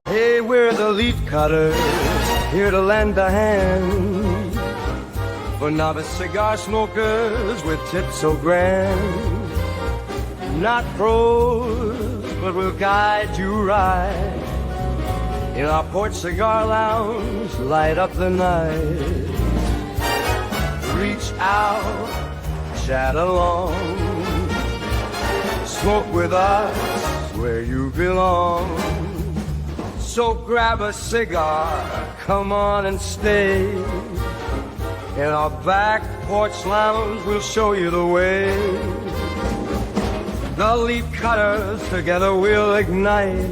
Hey, we're the leaf cutters, here to lend a hand for novice cigar smokers with tips so grand. Not pros, but we'll guide you right in our porch cigar lounge, light up the night. Reach out, chat along, smoke with us where you belong. So grab a cigar, come on and stay. In our back porch lounge, we'll show you the way. The leaf cutters, together we'll ignite.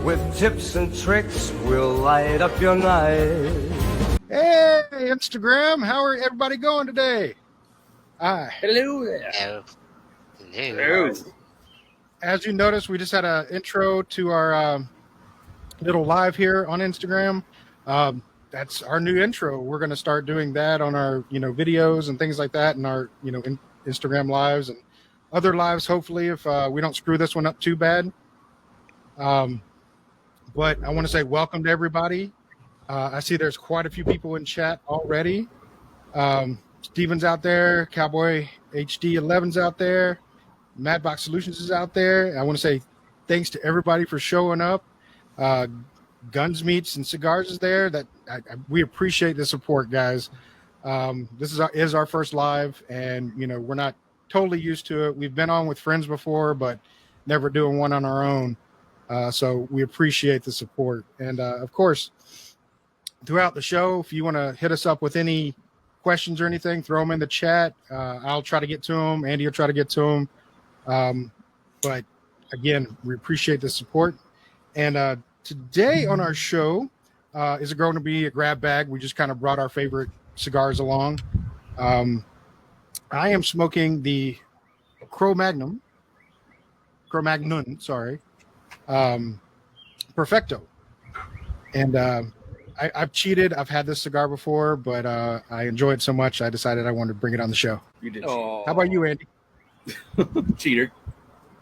With tips and tricks, we'll light up your night. Hey, Instagram, how are everybody going today? Hi. Hello there. Hello. As you noticed, we just had an intro to our little live here on Instagram. That's our new intro. We're going to start doing that on our, videos and things like that, and our, Instagram lives and other lives. Hopefully, if we don't screw this one up too bad. But I want to say welcome to everybody. I see there's quite a few people in chat already. Steven's out there, Cowboy HD 11's out there, Madbox Solutions is out there. I want to say thanks to everybody for showing up. Guns, Meats, and Cigars is there. We appreciate the support, guys. This is our first live, and we're not totally used to it. We've been on with friends before, but never doing one on our own. So we appreciate the support, and of course, throughout the show, if you want to hit us up with any questions or anything, throw them in the chat. I'll try to get to them. Andy will try to get to them. But again, we appreciate the support. And today on our show is going to be a grab bag. We just kind of brought our favorite cigars along. I am smoking the Cro-Magnon, sorry, Perfecto. And I've cheated. I've had this cigar before, but I enjoy it so much, I decided I wanted to bring it on the show. You did. How about you, Andy? Cheater.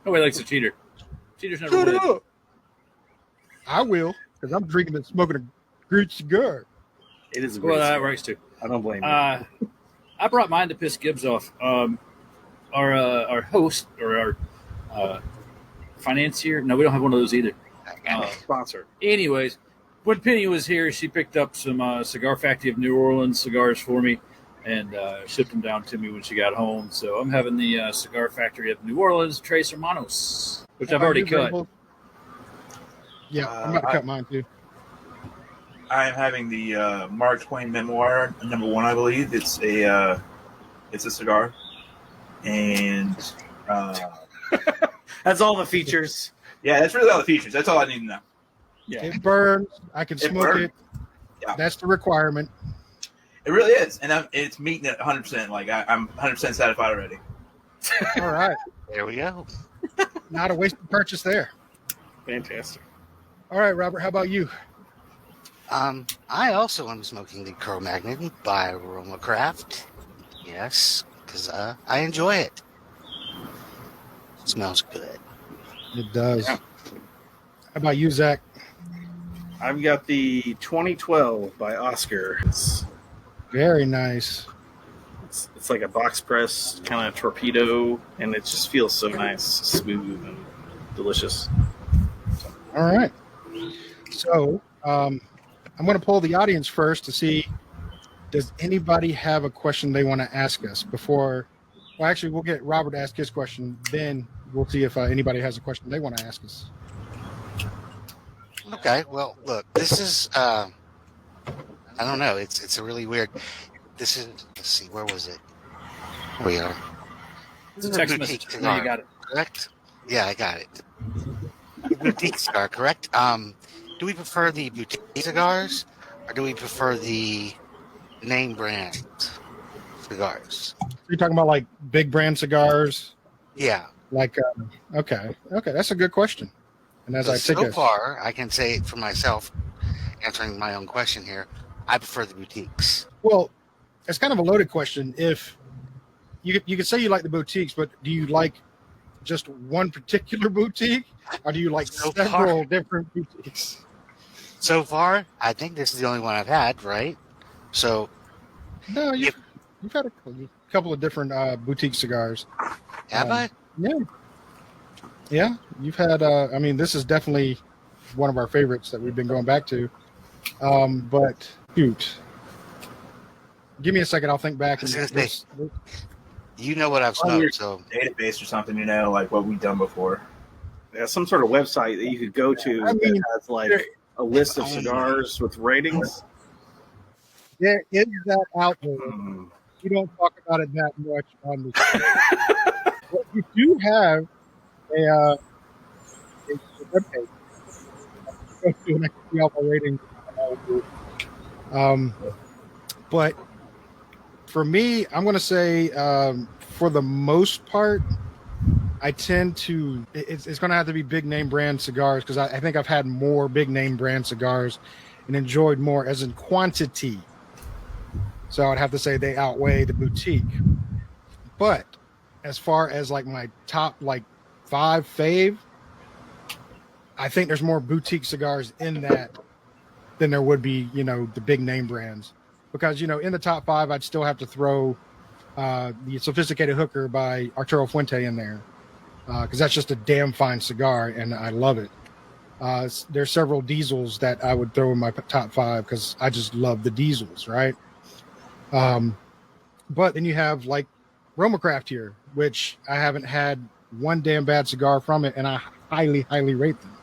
Nobody likes a cheater. Cheaters never win. I will, because I'm smoking a great cigar. It is a great Well, that cigar. works too. I don't blame you. I brought mine to piss Gibbs off. Our host or our financier. No, we don't have one of those either. Sponsor. Anyways, when Penny was here, she picked up some Cigar Factory of New Orleans cigars for me and shipped them down to me when she got home. So I'm having the Cigar Factory of New Orleans Tres Hermanos, which I've already cut. Yeah, I'm about to cut mine too. I'm having the Mark Twain Memoir #1, I believe. It's a cigar, and That's all the features. yeah, that's really all the features. That's all I need to know. Yeah. It burns. I can smoke burns. it. Yeah. That's the requirement. It really is, and it's meeting it 100%. Like I'm 100% satisfied already. All right. There we go. Not a wasted purchase there. Fantastic. All right, Robert, how about you? I also am smoking the Cro-Magnon by Aroma Craft. Yes, because I enjoy it. It smells good. It does. Yeah. How about you, Zach? I've got the 2012 by Oscar. It's Very nice. like a box press kind of torpedo, and it just feels so nice, smooth, and delicious. All right. So I'm going to poll the audience first to see, does anybody have a question they want to ask us before? Well, actually, we'll get Robert to ask his question. Then we'll see if anybody has a question they want to ask us. Okay, well, look, this is, I don't know, it's a really weird, this is, let's see, where was it? Here we are. It's a text message. Boutique No, you cigar, got it. correct? Yeah, I got it. Boutique cigar, correct? Do we prefer the boutique cigars, or do we prefer the name brand cigars? You're talking about like big brand cigars? Yeah. Like, okay, that's a good question. And as I think So far, I can say for myself, answering my own question here, I prefer the boutiques. well, it's kind of a loaded question. If you could say you like the boutiques, but do you like just one particular boutique, or do you like So several far. different boutiques? So far, I think this is the only one I've had, right? So, No, you've had a couple of different boutique cigars. have I? Yeah, you've had. I mean, this is definitely one of our favorites that we've been going back to. But shoot, give me a second. I'll think back. I was And gonna say, you know what I've On your smoked, so database or something, like what we've done before. Yeah, some sort of website that you could go to I mean, that has like a list of cigars with ratings. there is that out there. Hmm. We don't talk about it that much on the show. But we do have a webpage. Go to and I can see all the ratings. But for me, I'm going to say for the most part, I tend to, it's going to have to be big name brand cigars because I think I've had more big name brand cigars and enjoyed more as in quantity. So I'd have to say they outweigh the boutique. But as far as like my top like 5 fave, I think there's more boutique cigars in that than there would be, the big name brands. Because, in the top 5, I'd still have to throw the Sophisticated Hooker by Arturo Fuente in there. Because that's just a damn fine cigar, and I love it. There's several diesels that I would throw in my top 5 because I just love the diesels, right? But then you have like Roma Craft here, which I haven't had one damn bad cigar from it, and I highly, highly rate them.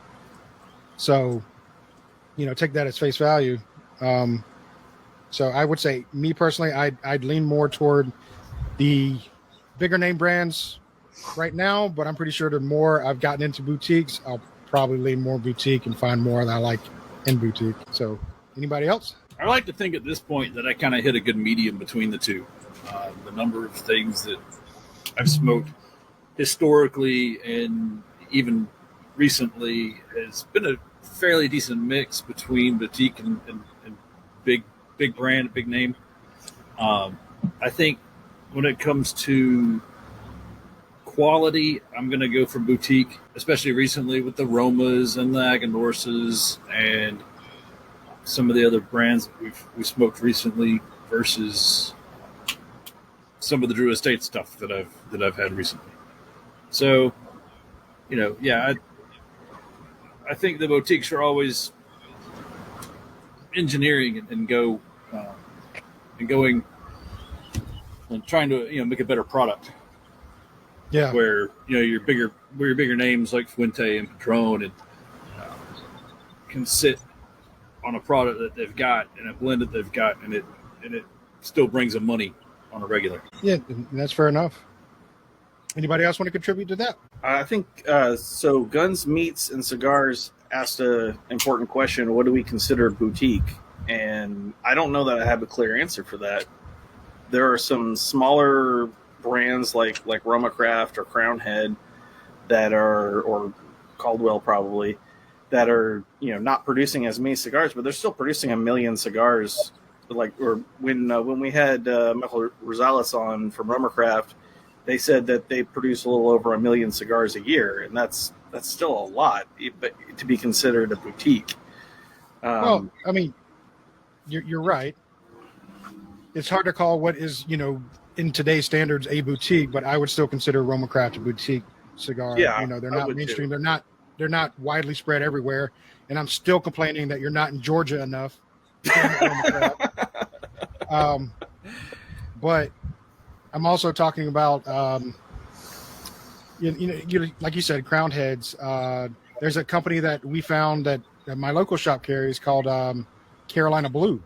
So, take that as face value. So I would say, me personally, I'd lean more toward the bigger name brands right now, but I'm pretty sure the more I've gotten into boutiques, I'll probably lean more boutique and find more that I like in boutique. So anybody else? I like to think at this point that I kind of hit a good medium between the two. The number of things that I've smoked historically and even recently has been a fairly decent mix between boutique and big brand, big name. I think when it comes to quality, I'm going to go for boutique, especially recently with the Romas and the Aganorses and some of the other brands that we smoked recently versus some of the Drew Estate stuff that I've had recently. So, I think the boutiques are always engineering and going and trying to make a better product. Yeah. Where your bigger names like Fuente and Patron and can sit on a product that they've got and a blend that they've got, and it still brings them money on a regular. Yeah, and that's fair enough. Anybody else want to contribute to that? I think so. Guns, Meats, and Cigars asked an important question: what do we consider boutique? And I don't know that I have a clear answer for that. There are some smaller brands like Roma Craft or Crown Head that are, or Caldwell probably, that are not producing as many cigars, but they're still producing 1 million cigars. Or when we had Michael Rosales on from Roma Craft, they said that they produce a little over 1 million cigars a year, and that's still a lot, but to be considered a boutique. Well, I mean, you're right. It's hard to call what is in today's standards a boutique, but I would still consider Roma Craft a boutique cigar. Yeah, they're I not would mainstream. too. They're not widely spread everywhere, and I'm still complaining that you're not in Georgia enough. Roma Craft. But I'm also talking about, like you said, Crown Heads. There's a company that we found that my local shop carries called Carolina Blue,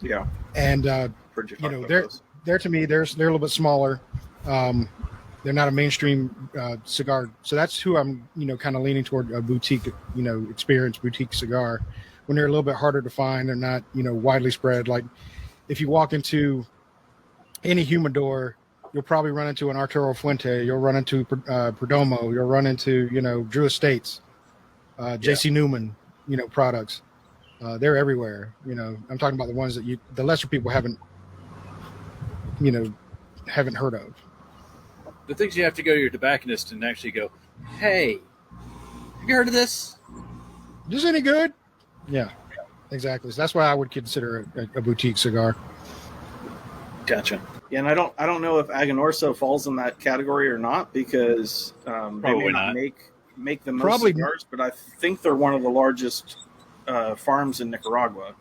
Yeah, and heard you talk about they're those. to me they're a little bit smaller. They're not a mainstream cigar, so that's who I'm kind of leaning toward, a boutique experience, boutique cigar. When they're a little bit harder to find, they're not widely spread. Like if you walk into any humidor, you'll probably run into an Arturo Fuente. You'll run into Perdomo. You'll run into Drew Estates, JC Newman, products. They're everywhere. I'm talking about the ones that the lesser people haven't heard of. The things you have to go to your tobacconist and actually go, hey, have you heard of this? Is this any good? Yeah, exactly. So that's why I would consider a boutique cigar. Gotcha. Yeah, and I don't know if Aganorsa falls in that category or not because they may Probably not not. make the most Probably- cigars, but I think they're one of the largest farms in Nicaragua.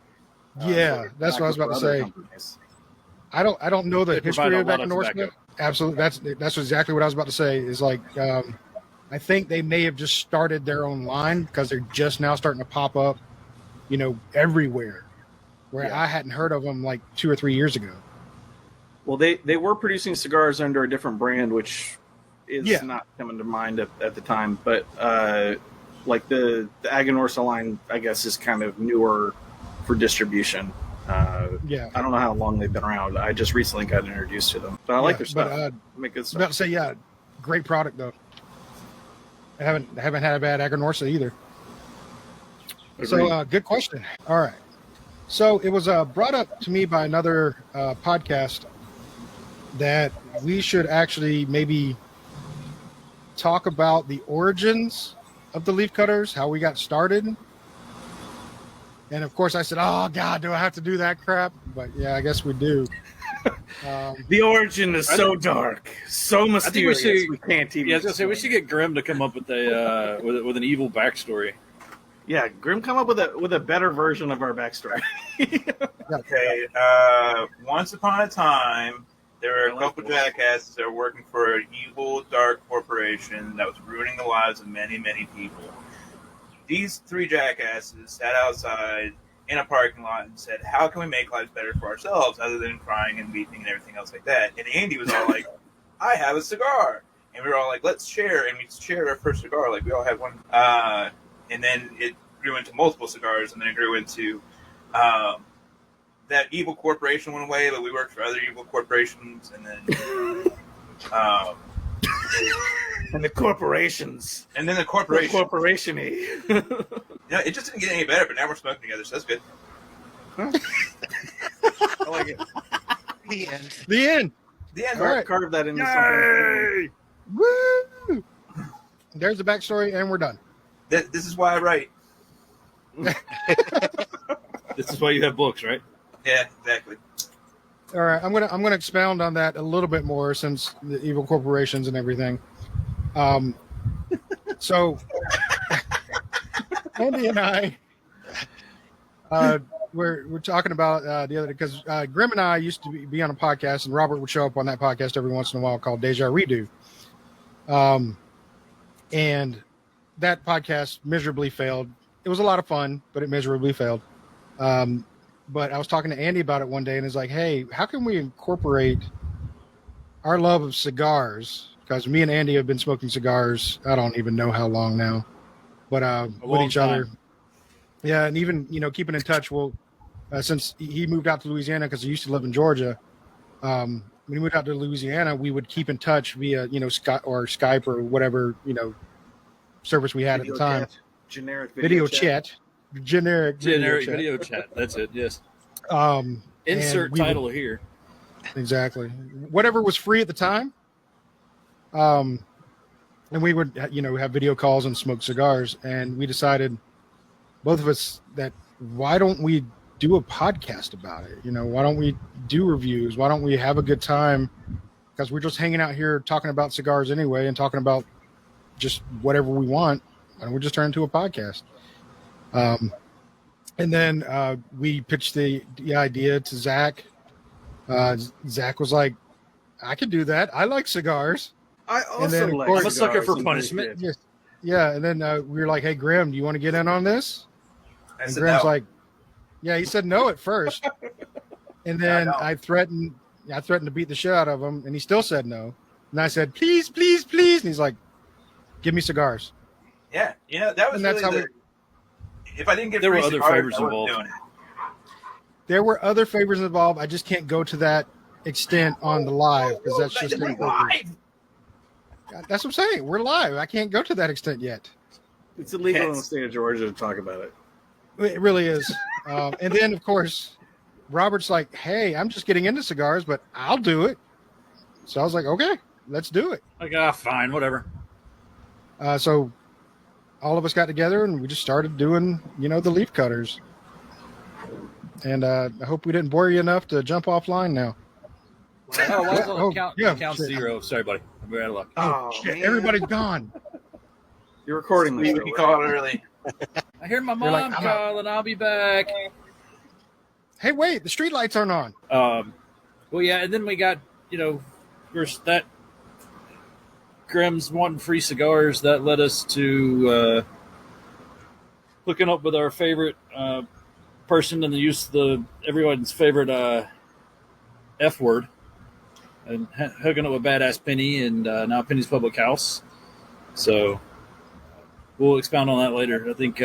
Yeah, that's what I was about to for other say. companies. I don't know the They provide history a of lot of Aganorsa. tobacco. Absolutely, that's exactly what I was about to say. Is like I think they may have just started their own line because they're just now starting to pop up, everywhere. Where Yeah. I hadn't heard of them like 2 or 3 years ago. Well, they were producing cigars under a different brand, which is Yeah. not coming to mind at the time. But like the Aganorsa line, I guess, is kind of newer for distribution. Yeah, I don't know how long they've been around. I just recently got introduced to them, but I like their stuff. But They make good I was stuff. about to say, yeah, great product though. I haven't had a bad Aganorsa either. So Agreed. good question. All right. So it was brought up to me by another podcast that we should actually maybe talk about the origins of the leaf cutters, how we got started. And of course I said, oh God, do I have to do that crap? But yeah, I guess we do. The origin is so dark, so mysterious. should- We can't even. Yeah, I was gonna say we should get Grim to come up with a with an evil backstory. Yeah, Grim, come up with a better version of our backstory. Okay. Once upon a time, there were a couple jackasses that were working for an evil, dark corporation that was ruining the lives of many, many people. These 3 jackasses sat outside in a parking lot and said, how can we make lives better for ourselves other than crying and weeping and everything else like that? And Andy was all like, I have a cigar. And we were all like, let's share. And we shared our first cigar. Like, we all had one. And then it grew into multiple cigars, and then it grew into that evil corporation went away, but we worked for other evil corporations. And then And the corporations. and then the corporation. Corporation-y. It just didn't get any better, but now we're smoking together, so that's good. I like it. The end. The end. The end. All right. Carve that into something. Woo! There's the backstory, and we're done. This is why I write. This is why you have books, right? Yeah, exactly. All right, I'm gonna expound on that a little bit more since the evil corporations and everything. So Andy and I we're talking about the other because Grim and I used to be on a podcast, and Robert would show up on that podcast every once in a while called Deja Redo. And that podcast miserably failed. It was a lot of fun, but it miserably failed. But I was talking to Andy about it one day, and he's like, hey, how can we incorporate our love of cigars? Because me and Andy have been smoking cigars, I don't even know how long now, but with long each other. time. Yeah, and even, keeping in touch. Well, since he moved out to Louisiana because he used to live in Georgia, when he moved out to Louisiana, we would keep in touch via, Skype or whatever, service we had at the time. Chat. Generic Video chat. Generic Video chat. That's it. Yes. And Insert we would- title here. Exactly. Whatever was free at the time. And we would, have video calls and smoke cigars. And we decided, both of us, that why don't we do a podcast about it? Why don't we do reviews? Why don't we have a good time? Because we're just hanging out here talking about cigars anyway and talking about just whatever we want. Why don't we just turn into a podcast? And then we pitched the idea to Zach. Zach was like, I could do that. I like cigars. I And also then, of like course- I'm a sucker cigars for and punishment. biscuits. Yes. Yeah. And then we were like, hey, Grim, do you want to get in on this? I And said Grim's no. like, yeah, he said no at first. And then no. I threatened to beat the shit out of him. And he still said no. And I said, please, please, please. And he's like, give me cigars. Yeah, that was And that's really how if I didn't get There free were other cigars, favors I wasn't involved. doing it. There were other favors involved. I just can't go to that extent on the live because that's just We're inappropriate. live. That's what I'm saying. We're live. I can't go to that extent yet. It's illegal in the Yes. state of Georgia to talk about it. It really is. And then, of course, Robert's like, hey, I'm just getting into cigars, but I'll do it. So I was like, okay. let's do it. Like, fine, whatever. So all of us got together and we just started doing, the leaf cutters. And I hope we didn't bore you enough to jump offline now. Count shit. 0. Sorry, buddy. We're out of luck. Oh, Shit, man. everybody's gone. You're recording this. We called early. I hear my You're like, mom I'm out. calling. I'll be back. Hey, wait, the street lights aren't on. Well, yeah, and then we got, first that Grimm's wanting free cigars. That led us to hooking up with our favorite person in the use of everyone's favorite F word, and hooking up with Badass Penny and now Penny's Public House. So we'll expound on that later. I think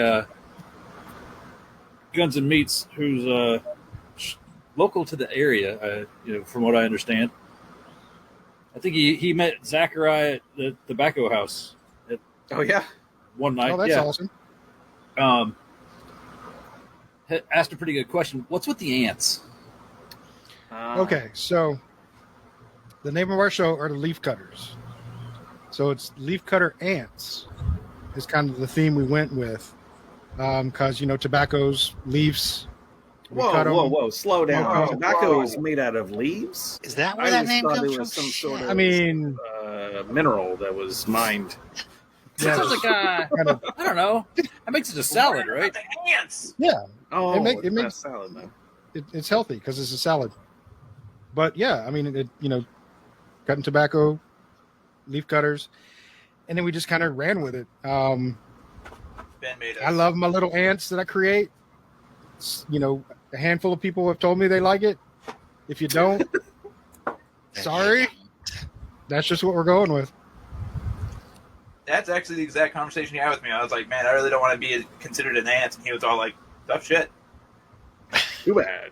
Guns and Meats, who's local to the area, from what I understand. I think he met Zachariah at the Tobacco House Oh, yeah. one night. Oh, that's yeah. awesome. Asked a pretty good question. What's with the ants? Okay, so the name of our show are the Leaf Cutters. So it's Leaf Cutter Ants is kind of the theme we went with. Because, tobacco's, leaves. we cut 'em. Whoa. Slow down. Whoa, Tobacco whoa. is made out of leaves? Is that where I that always name thought comes it from? was some sort Shit. I mean, mineral that was mined. yeah, Sounds like kind of, I don't know. That makes it a salad, right? The ants. yeah, Oh, It make- it's it not makes- salad, though. it's healthy because it's a salad. But yeah, I mean, cutting tobacco, leaf cutters, and then we just kind of ran with it. Ben made us. I love my little ants that I create. A handful of people have told me they like it. If you don't, sorry. That's just what we're going with. That's actually the exact conversation you had with me. I was like, man, I really don't want to be considered an ant. And he was all like, tough shit. Too bad.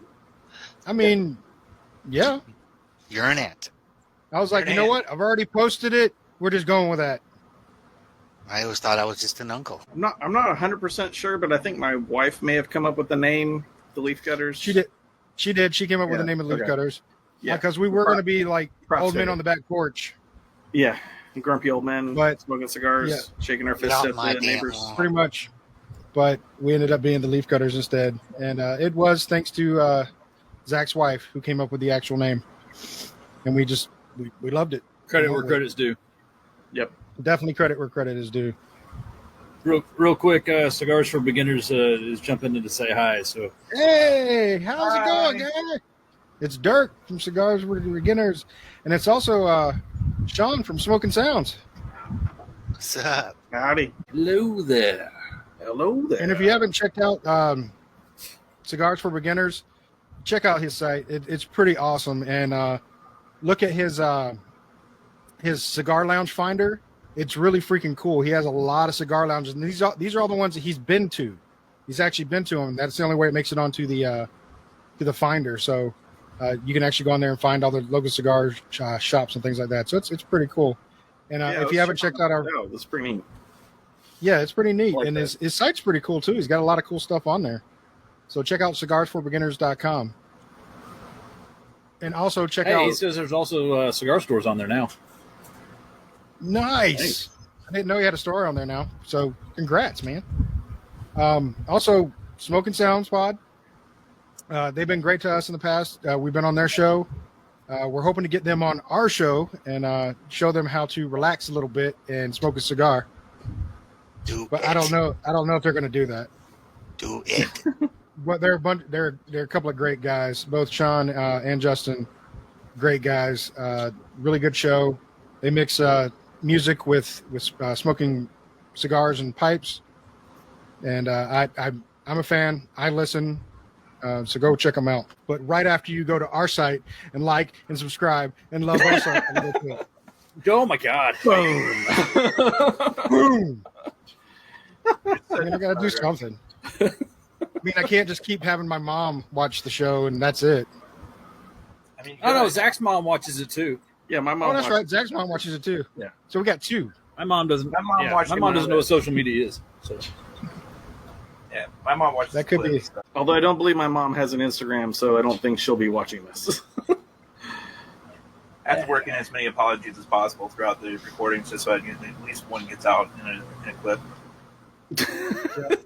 I mean, yeah. You're an ant. I was like, You're you an know ant. what? I've already posted it. We're just going with that. I always thought I was just an uncle. I'm not 100% sure, but I think my wife may have come up with the name, the Leaf Cutters. She did. She came up with the Yeah, name of leaf okay. cutters. Yeah. Because we were going to be like Props old to men her. on the back porch. Yeah. Grumpy old men But- smoking cigars, yeah. shaking our Get fists off at my the damn neighbors. lawn. Pretty much. But we ended up being the leaf cutters instead. And it was thanks to Zach's wife who came up with the actual name. And we loved it. Credit where credit's due. Yep. Definitely credit where credit is due. Real quick, Cigars for Beginners is jumping in to say hi. So Hey, how's it Hi. going, guy? It's Dirk from Cigars for Beginners. And it's also Sean from Smoking Sounds. What's up? Howdy. hello there. Hello there. And if you haven't checked out Cigars for Beginners, check out his site. It's pretty awesome. And look at his cigar lounge finder. It's really freaking cool. He has a lot of cigar lounges, and these are all the ones that he's been to. He's actually been to them. That's the only way it makes it onto the finder. So you can actually go on there and find all the local cigar shops and things like that. So it's pretty cool. And if you haven't checked out our Oh, that's pretty neat. yeah, it's pretty neat. Like and that. his site's pretty cool too. He's got a lot of cool stuff on there. So check out cigarsforbeginners.com. And also check Hey, he out says there's also cigar stores on there now. Nice. Thanks. I didn't know you had a store on there now. So congrats, man. Also Smoking Sounds Pod. They've been great to us in the past. We've been on their show. We're hoping to get them on our show and show them how to relax a little bit and smoke a cigar. Do But it. I don't know if they're going to do that. Do it. But they're a couple of great guys, both Sean and Justin. Great guys. Really good show. They mix music with smoking cigars and pipes. And I'm a fan. I listen. So go check them out. But right after you go to our site and like and subscribe and love our site, a little bit. Oh my God! Boom. I mean, I got to do something. I mean, I can't just keep having my mom watch the show and that's it. I mean, Oh no, Zach's mom watches it too. Yeah, my mom. Oh, that's watched- right. Zach's mom watches it too. Yeah. So we got two. My mom doesn't. My mom watched My it mom when doesn't I know what was- social media is. So Yeah, my mom watches That could be. clips. Although I don't believe my mom has an Instagram, so I don't think she'll be watching this. I have to work in as many apologies as possible throughout the recordings, just so at least one gets out in a clip.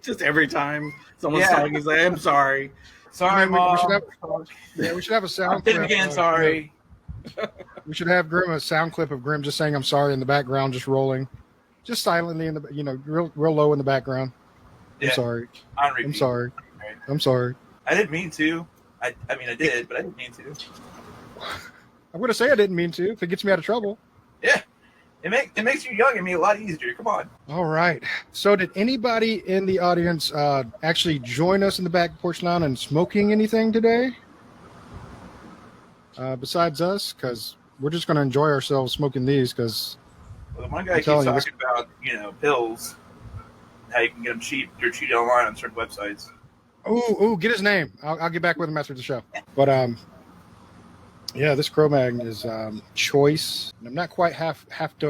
Just every time someone's Yeah. talking, he's like, "I'm sorry." Sorry, we Mom. should we should have a sound Did it clip. again. Sorry. We should have Grim a sound clip of Grim just saying "I'm sorry" in the background, just rolling, just silently in the real low in the background. I'm Yeah. sorry. On repeat. I'm sorry. I'm sorry. I didn't mean to. I mean, I did, but I didn't mean to. I'm going to say I didn't mean to if it gets me out of trouble. Yeah. It makes you young and me a lot easier. Come on. All right. So did anybody in the audience actually join us in the back porch lounge and smoking anything today? Besides us, because we're just going to enjoy ourselves smoking these because Well, the one guy I'm keeps telling you, talking about, pills, how you can get them cheap. They're cheap online on certain websites. oh, get his name. I'll get back with him after the show. But yeah, this Cro-Mag is choice. I'm not quite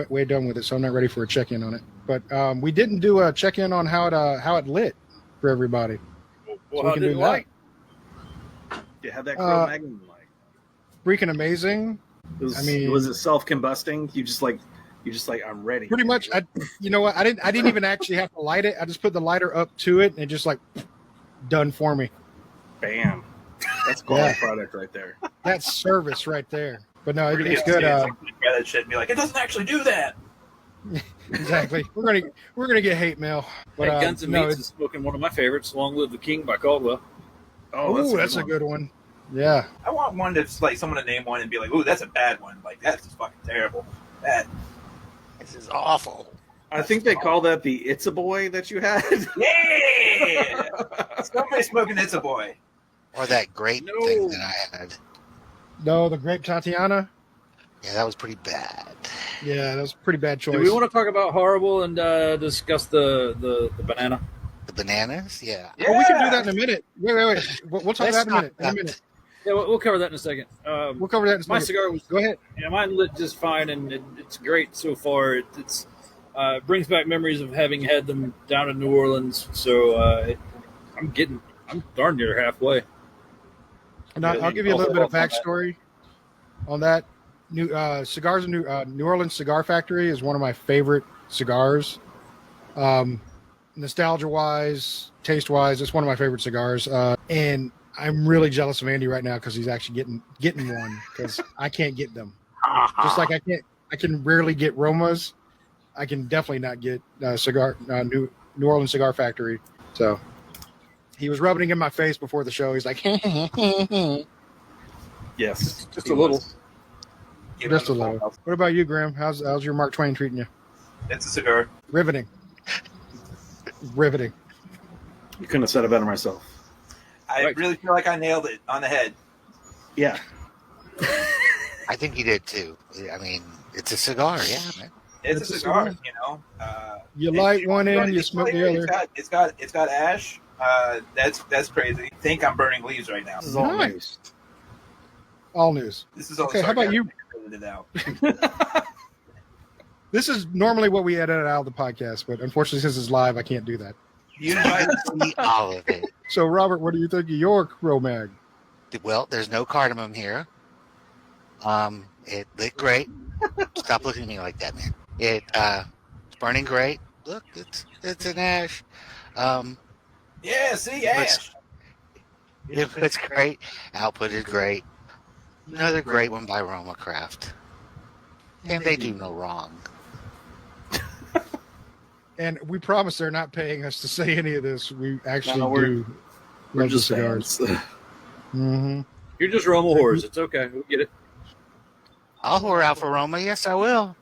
way done with it, so I'm not ready for a check-in on it. But we didn't do a check-in on how it lit for everybody. Well, So how we can did do it that. light? You had that Cro-Magnon like. Freaking amazing. Was it self-combusting? You just like I'm ready. Pretty much. You know what? I didn't even actually have to light it. I just put the lighter up to it and it just like done for me. Bam. That's quality Yeah. product right there. That's service right there. But no, We're gonna it's get good. kids, like, grab that shit and be like, it doesn't actually do that. Exactly. We're gonna get hate mail. But Hey, Guns and no, Meats is smoking one of my favorites, Long Live the King by Caldwell. Oh, that's a good one. Yeah. I want one that's like someone to name one and be like, ooh, that's a bad one. Like, that's just fucking terrible. That. This is awful. I think they call that the It's a Boy that you had. Yeah! Somebody smoking It's a Boy. Or that great No. thing that I had. No, the Grape Tatiana. Yeah, that was pretty bad. Yeah, that was a pretty bad choice. Do we want to talk about horrible and discuss the banana? The bananas? Yeah. Oh, we can do that in a minute. Wait. We'll talk Let's about that in a minute. Yeah, we'll cover that in a second. We'll cover that in a My second. cigar was Go ahead. Yeah, mine lit just fine, and it's great so far. It's brings back memories of having had them down in New Orleans. So I'm darn near halfway. And I'll give you a little bit of backstory on that. Cigars in New Orleans Cigar Factory is one of my favorite cigars. Nostalgia wise, taste wise, it's one of my favorite cigars. And I'm really jealous of Andy right now because he's actually getting one because I can't get them. Just like I can rarely get Romas, I can definitely not get New Orleans Cigar Factory. So he was rubbing it in my face before the show. He's like, Yes. Just a little. Give just a it little. full. What about you, Graham? How's your Mark Twain treating you? It's a cigar. Riveting. Riveting. You couldn't have said it better myself. I Right. really feel like I nailed it on the head. Yeah. I think you did too. I mean, it's a cigar, yeah, man. It's a cigar, you know. You light one end, you smoke the other. It's got ash. That's crazy. I think I'm burning leaves right now. This is all Nice. news. All news. This is all. Okay, how about you? It out. This is normally what we edit out of the podcast, but unfortunately, since it's live, I can't do that. You invite See all of it. So, Robert, what do you think of your Cro-Mag? Well, there's no cardamom here. It lit great. Stop looking at me like that, man. It's burning great. Look, it's an ash. Yeah, see, ash. It's great. Output is great. Another great one by Roma Craft. And they do no wrong. And we promise they're not paying us to say any of this. We actually No, we're- do. We're love the just cigars. fans. Mm-hmm. You're just Roma whores. It's okay. We'll get it. I'll whore out for Roma. Yes, I will.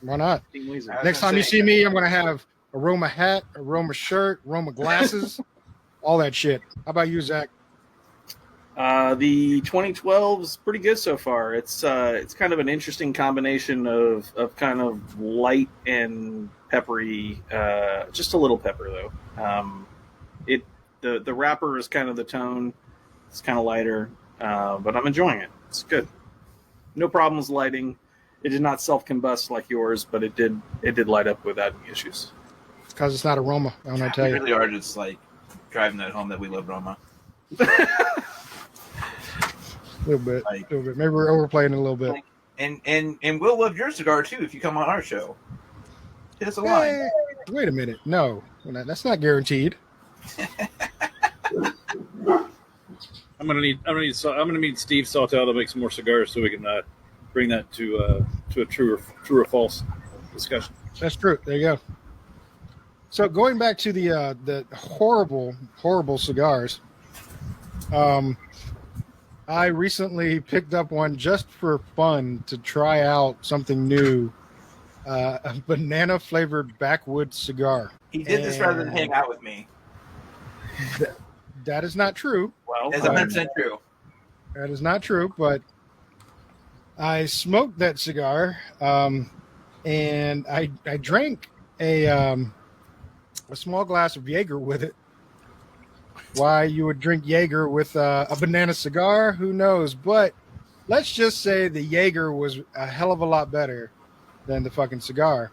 Why not? Team Weezer. I was Next gonna time you say- see me, I'm going to have a Roma hat, a Roma shirt, Roma glasses, all that shit. How about you, Zach? The 2012 is pretty good so far. It's kind of an interesting combination of kind of light and peppery, just a little pepper though. The wrapper is kind of the tone. It's kind of lighter, but I'm enjoying it. It's good. No problems lighting. It did not self-combust like yours, but it did light up without any issues. Because it's not a Roma. I don't know what to tell We you. really are just like driving that home that we love Roma. A little bit. Like- Maybe we're overplaying it a little bit. And we'll love your cigar too if you come on our show. Hit us a line. Hey, wait a minute. No, that's not guaranteed. I'm gonna need Steve Sawtell to make some more cigars so we can bring that to a true or false discussion. That's true. There you go. So going back to the horrible cigars, I recently picked up one just for fun to try out something new, a banana flavored backwoods cigar. He did this rather than hang out with me. That is not true. Well, that's 100% true. That is not true, but I smoked that cigar, and I drank a small glass of Jaeger with it. Why you would drink Jaeger with a banana cigar, who knows? But let's just say the Jaeger was a hell of a lot better than the fucking cigar.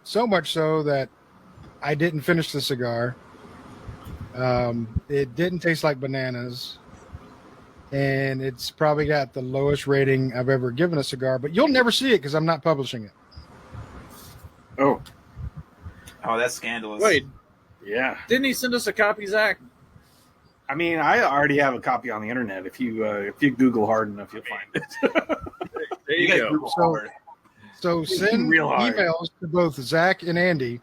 So much so that I didn't finish the cigar. It didn't taste like bananas, and it's probably got the lowest rating I've ever given a cigar, but you'll never see it because I'm not publishing it. Oh, that's scandalous. Wait, yeah. didn't he send us a copy, Zach? I mean, I already have a copy on the internet. If you Google hard enough, you'll find it. There You you guys go. Google hard. So send Real hard. emails to both Zach and Andy,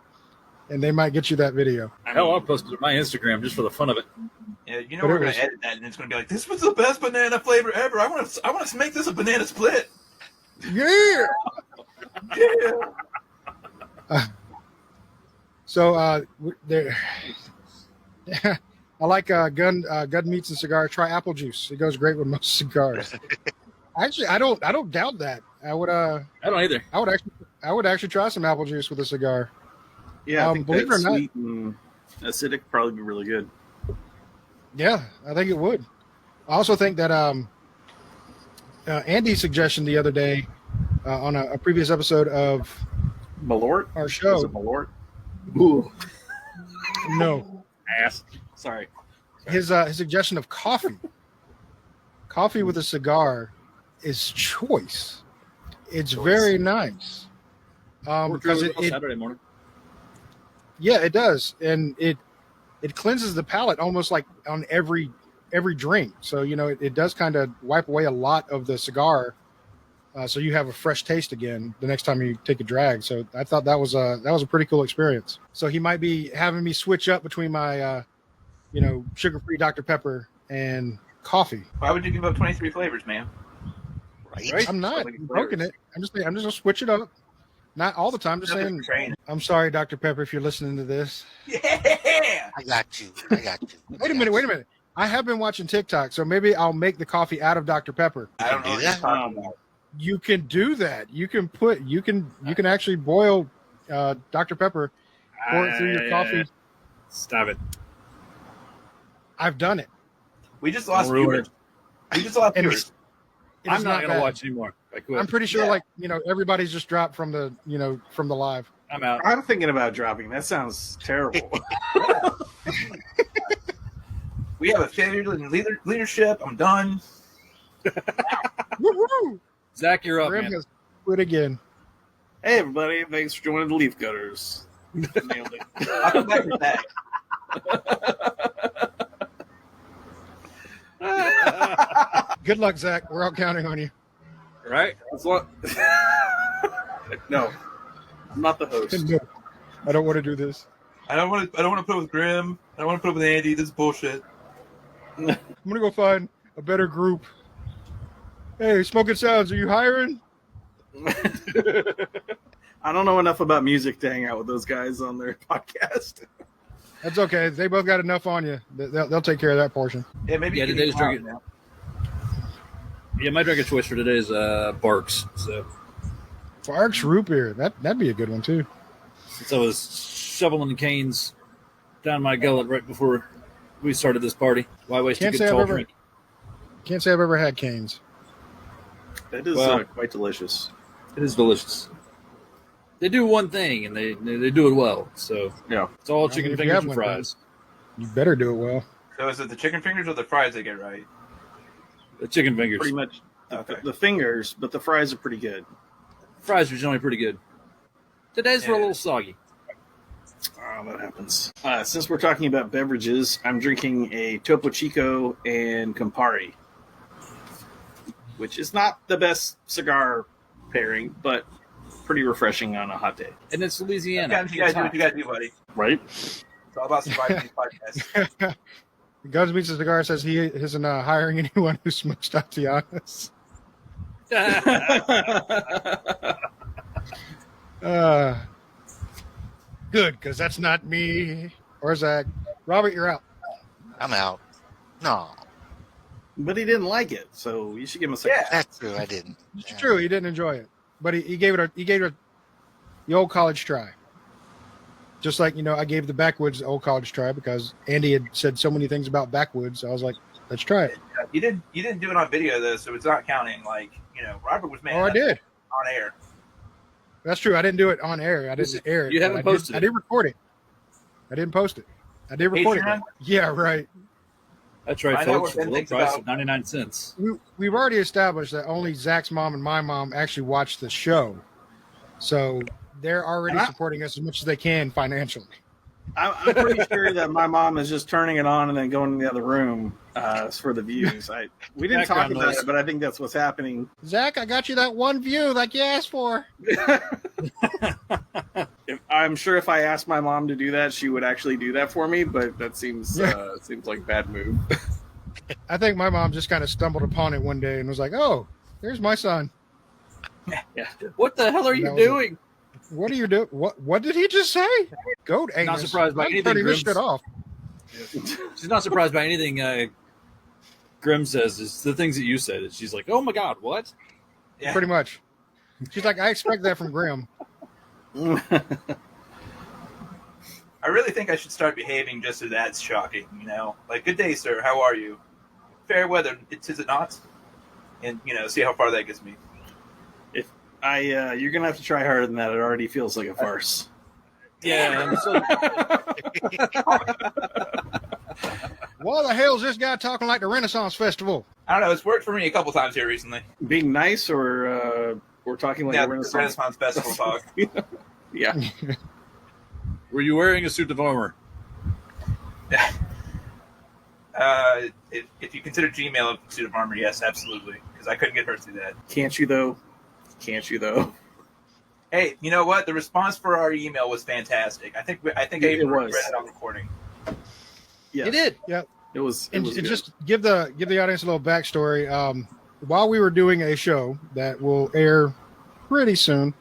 and they might get you that video. Hell, I'll post it to my Instagram just for the fun of it. Yeah, you know But we're it gonna was- edit that, and it's gonna be like, "This was the best banana flavor ever." I want to make this a banana split. Yeah. Yeah. So there, I like gun meats and cigars. Try apple juice; it goes great with most cigars. Actually, I don't doubt that. I would I don't either. I would actually try some apple juice with a cigar. Yeah, I think believe it or that not- sweet and acidic probably be really good. Yeah, I think it would. I also think that Andy's suggestion the other day on a previous episode of Malort? our Is show. it Malort? Ooh. No, Ass. Sorry. his suggestion of coffee with a cigar is choice. It's very nice because it Saturday morning. yeah, it does, and it cleanses the palate almost like on every drink. So it does kind of wipe away a lot of the cigar, so you have a fresh taste again the next time you take a drag. So I thought that was a pretty cool experience. So he might be having me switch up between my sugar-free Dr. Pepper and coffee. Why would you give up 23 flavors, man? Right? I'm not many broken it. I'm just gonna switch it up. Not all the time. Just saying. Train. I'm sorry, Dr. Pepper, if you're listening to this. Yeah. I got you. Wait a minute. I have been watching TikTok, so maybe I'll make the coffee out of Dr. Pepper. I don't know what you're talking about. You can do that. You can actually boil Dr. Pepper, pour it through your coffee. Stop it. I've done it. We just lost Ruin viewers. it. We just lost And viewers. It I'm is not gonna bad. watch anymore. I quit. I'm pretty sure, Yeah. everybody's just dropped from the live. I'm out. I'm thinking about dropping. That sounds terrible. We have a failure in leadership. I'm done. Woohoo! Zach, you're up, Grim man. has quit again. Hey, everybody. Thanks for joining the Leaf Cutters. Nailed it. I'll come back with that. Good luck, Zach. We're all counting on you. Right? As long- no, I'm not the host. No, I don't want to do this. I don't want to put up with Grim. I don't want to put up with Andy. This is bullshit. I'm gonna go find a better group. Hey, Smoking Sounds, are you hiring? I don't know enough about music to hang out with those guys on their podcast. That's okay. They both got enough on you. They'll take care of that portion. Yeah, maybe. Yeah, you can today's eat out drinking- now. Yeah, my drink of choice for today is Barks. So Barks root beer. That'd be a good one too. since I was shoveling canes down my gullet right before we started this party, why waste Can't a say good I've tall ever- drink? Can't say I've ever had canes. That is Well- quite delicious. It is delicious. They do one thing, and they do it well. So Yeah. it's all I chicken mean, if you fingers have and one, fries. You better do it well. So is it the chicken fingers or the fries they get right? The chicken fingers. the, the fingers, but the fries are pretty good. Fries are generally pretty good. Today's were a little soggy. Oh, that happens. Since we're talking about beverages, I'm drinking a Topo Chico and Campari, which is not the best cigar pairing, but pretty refreshing on a hot day. And it's Louisiana. Sometimes you gotta do what you gotta do, buddy. Right? It's all about surviving these podcasts. Guns Meets a Cigar says he isn't hiring anyone who smokes Tatianas. Good, because that's not me or Zach. Robert, you're out. I'm out. No, But he didn't like it, so you should give him a second. Yeah. that's true. I didn't. It's true. He didn't enjoy it, but he gave it the old college try. Just like, I gave the Backwoods the old college try because Andy had said so many things about Backwoods. I was like, let's try it. You didn't do it on video though, so it's not counting. Like, Robert was Oh, I did. on air. That's true. I didn't do it on air. I didn't air it. You haven't but posted I it. did record it. I didn't post it. I did record Patreon? it. Yeah, right. That's right, Find out folks. what For the Ben low thinks price about- of 99 cents. We've already established that only Zach's mom and my mom actually watch the show. So they're already supporting us as much as they can financially. I'm pretty sure that my mom is just turning it on and then going in the other room for the views. We didn't talk Background about noise. it, but I think that's what's happening. Zach, I got you that one view like you asked for. I'm sure if I asked my mom to do that, she would actually do that for me. But that seems like a bad move. I think my mom just kind of stumbled upon it one day and was like, "Oh, there's my son. What the hell are you That was it. doing? What are you doing? What did he just say? Goat anus. Not surprised by I'm anything, turning this Grimms. shit off. She's not surprised by anything Grim says. It's the things that you said. She's like, oh my God, what? Yeah. Pretty much. She's like, I expect that from Grim. I really think I should start behaving just as that's shocking, Like, good day, sir. How are you? Fair weather, is it not? And, see how far that gets me. You're gonna have to try harder than that. It already feels like a farce. Yeah. Why the hell's this guy talking like the Renaissance Festival? I don't know. It's worked for me a couple times here recently. Being nice, or we're talking like Yeah, a the Renaissance. Renaissance Festival talk. Yeah. Were you wearing a suit of armor? If you consider Gmail a suit of armor, yes, absolutely. Because I couldn't get her through that. Can't you though? Hey, you know what? The response for our email was fantastic. I think I It even was. read it on recording. Yeah. You did. It was. It And was and good. just give the audience a little backstory. While we were doing a show that will air pretty soon,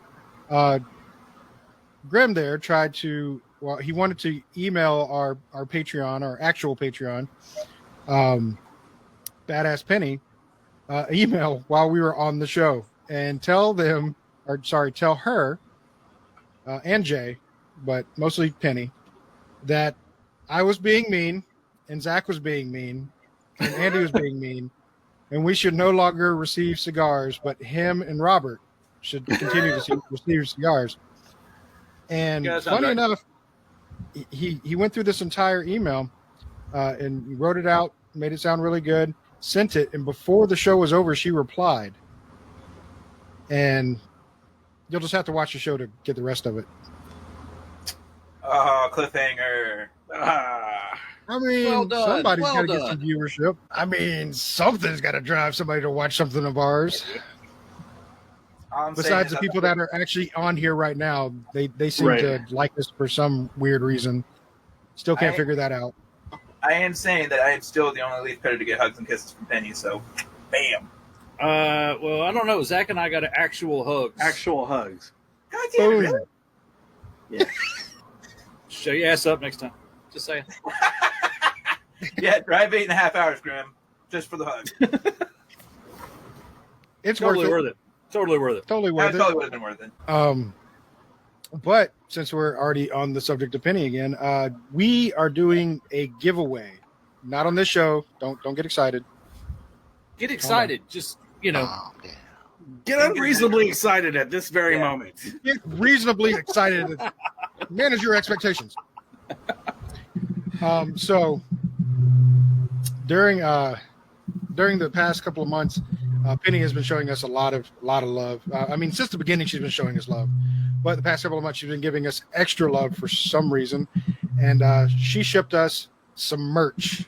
Grim there tried to. Well, he wanted to email our Patreon, our actual Patreon, Badass Penny, email while we were on the show and tell her, and Jay, but mostly Penny, that I was being mean and Zach was being mean and Andy was being mean, and we should no longer receive cigars, but him and Robert should continue to receive cigars. And Yeah, that sounds funny right. enough, he went through this entire email and he wrote it out, made it sound really good, sent it, and before the show was over, she replied. And you'll just have to watch the show to get the rest of it. Oh, cliffhanger. I mean, Well done. somebody's Well got to get done. some viewership. I mean, something's got to drive somebody to watch something of ours. All I'm saying Besides is the I- people that are actually on here right now, they seem Right. to like us for some weird reason. Still can't I- figure that out. I am saying that I am still the only leaf cutter to get hugs and kisses from Penny, so bam. Well, I don't know. Zach and I got actual hugs. Actual hugs. God damn it, Boom. really? Show your ass up next time. Just saying. Yeah, drive 8.5 hours, Grim, just for the hug. It's Totally worth worth it. Totally worth it. Totally That worth probably it. would have been worth it. But since we're already on the subject of Penny again, we are doing a giveaway. Not on this show. Don't get excited. Get excited. Just, Oh, yeah. Get unreasonably excited at this very Yeah. moment. Get reasonably excited. Manage your expectations. So during the past couple of months, Penny has been showing us a lot of love. I mean, since the beginning, she's been showing us love, but the past several months, she's been giving us extra love for some reason. And she shipped us some merch,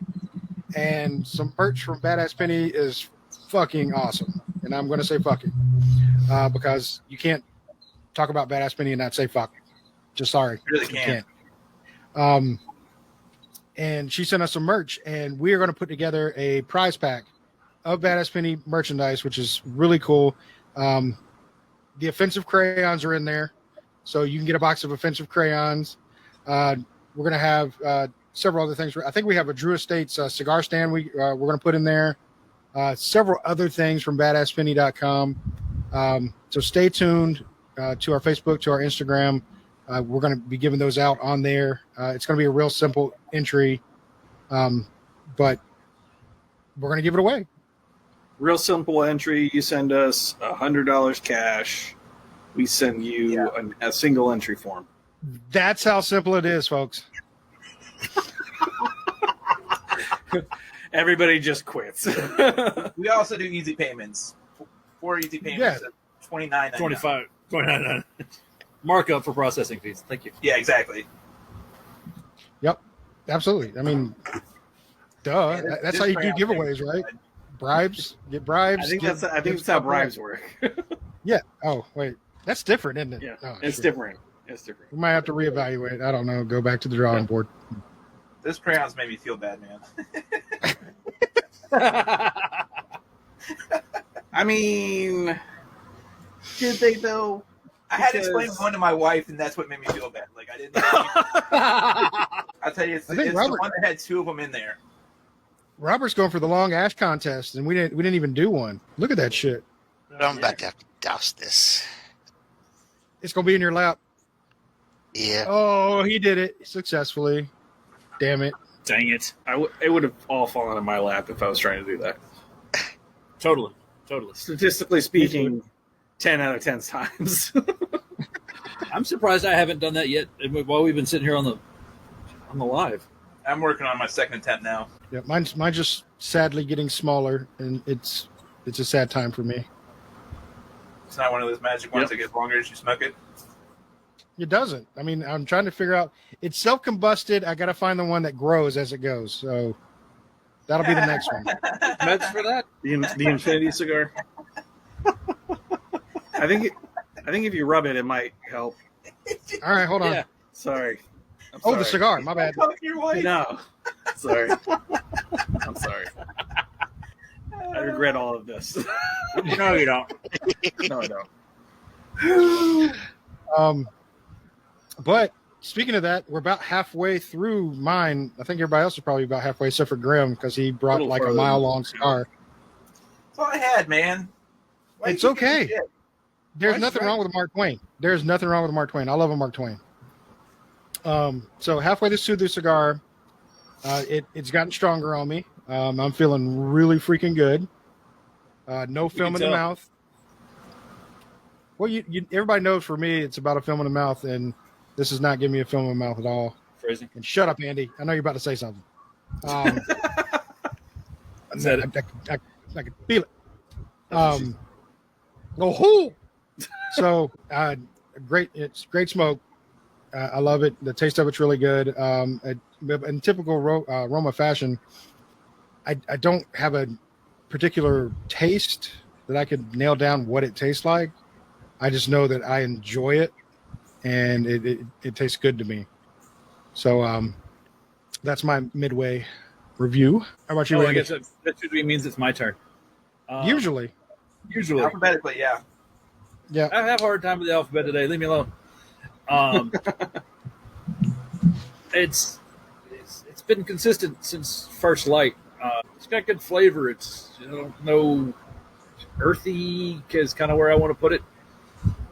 and some merch from Badass Penny is fucking awesome. And I'm going to say fucking because you can't talk about Badass Penny and not say fuck. Just sorry. You really can't. And she sent us some merch, and we are going to put together a prize pack of Badass Penny merchandise, which is really cool. The offensive crayons are in there, so you can get a box of offensive crayons. We're going to have several other things. I think we have a Drew Estates cigar stand we're going to put in there. Several other things from badasspenny.com. So stay tuned to our Facebook, to our Instagram. We're going to be giving those out on there. It's going to be a real simple entry, but we're going to give it away. Real simple entry. You send us $100 cash. We send you a single entry form. That's how simple it is, folks. Everybody just quits. We also do easy payments. 4 easy payments at $29.99. 25, 29 markup for processing fees. Thank you. Yeah, exactly. Yep, absolutely. I mean, duh. Yeah, That's how you do giveaways, right? Bribes, get bribes. I think that's how bribes work. Yeah. Oh, wait, that's different, isn't it? Yeah, Oh, it's shit. different. It's different. We might have to reevaluate. I don't know. Go back to the drawing board. This crayons made me feel bad, man. I mean, did they though? I had to explain one to my wife, and that's what made me feel bad. Like I didn't. I'll tell you, it's the Robert- one that had 2 of them in there. Robert's going for the long ash contest, and we didn't even do one. Look at that shit. I'm about to have to douse this. It's gonna be in your lap. Yeah. Oh, he did it successfully. Damn it. Dang it. It would have all fallen in my lap if I was trying to do that. Totally. Statistically speaking, 10 out of 10 times. I'm surprised I haven't done that yet while we've been sitting here on the live. I'm working on my second attempt now. Yeah, mine's just sadly getting smaller, and it's a sad time for me. It's not one of those magic ones that gets longer as you smoke it. It doesn't. I mean, I'm trying to figure out. It's self-combusted. I got to find the one that grows as it goes. So that'll be the next one. Meds for that? the Infinity cigar. I think if you rub it, it might help. All right, hold on. Yeah. Sorry. I'm Oh, sorry. the cigar. My bad. Talk to your wife. No. Sorry. I'm sorry. I regret all of this. No, you don't. No, I don't. But speaking of that, we're about halfway through mine. I think everybody else is probably about halfway, except for Grim, because he brought Little like a further. mile-long cigar. That's all I had, man. Why It's you keep okay. giving me shit? There's Nice nothing try. wrong with Mark Twain. There's nothing wrong with Mark Twain. I love a Mark Twain. So halfway through the cigar, it's gotten stronger on me. I'm feeling really freaking good. No film in the tell. mouth. Well, you everybody knows for me it's about a film in the mouth, and this is not giving me a film in the mouth at all. Phrasing. And shut up, Andy. I know you're about to say something. I Said it. can feel it. Oh, so great. It's great smoke. I love it. The taste of it's really good. In typical Roma fashion, I don't have a particular taste that I could nail down what it tastes like. I just know that I enjoy it, and it tastes good to me. So that's my midway review. How about you, Oh, I Randy? guess that usually means it's my turn. Usually. Alphabetically, yeah. Yeah. I have a hard time with the alphabet today. Leave me alone. It's been consistent since first light. It's got good flavor. It's no earthy is kind of where I want to put it.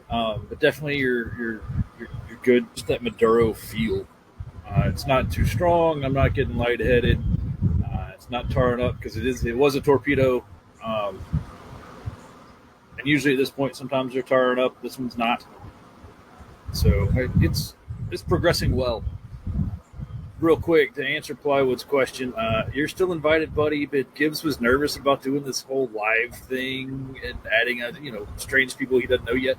But definitely you're good. Just that Maduro feel. It's not too strong. I'm not getting lightheaded. It's not tarring up because it was a torpedo. And usually at this point, sometimes they're tarring up. This one's not. So it's progressing well. real quick to answer Plywood's question, you're still invited, buddy. But Gibbs was nervous about doing this whole live thing and adding, strange people he doesn't know yet.